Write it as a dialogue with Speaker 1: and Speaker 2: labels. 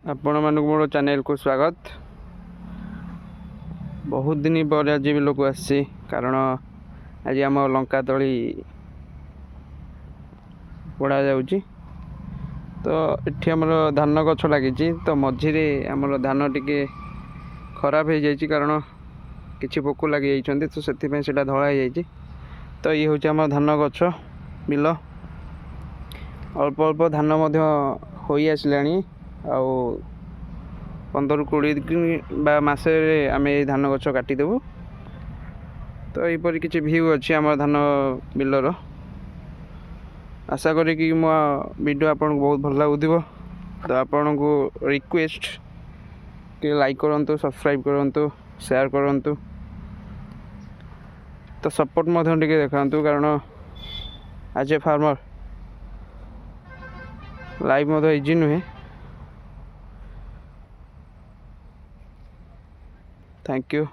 Speaker 1: आपण मानक मोर चैनल को स्वागत। बहुत दिन पर आज भी लोक आसी कारण आज आम लंका तली पड़ा जाऊँगी। तो ये आमर धान गछ लगी तो मझीरे आमर धान टिके खराब हो जाए कारण किसी पोक लगी जाइए तो से धला हो जाए। तो ये हूँ आम धान गछ बिल अल्प अल्प धान हो आसला आ 15-20 दिन बा मसे आम ये धान गछ काटिदेबू। तो यहपर किसी व्यू अच्छी आम धान बिलर आशा करी कि मो वीडियो आपन को बहुत भल लगुव। तो आपन को रिक्वेस्ट कि लाइक करंतु, सब्सक्राइब करंतु, शेयर करंतु। तो सपोर्ट टिके देखांतु कारण as a farmer life easy नुहे। Thank you.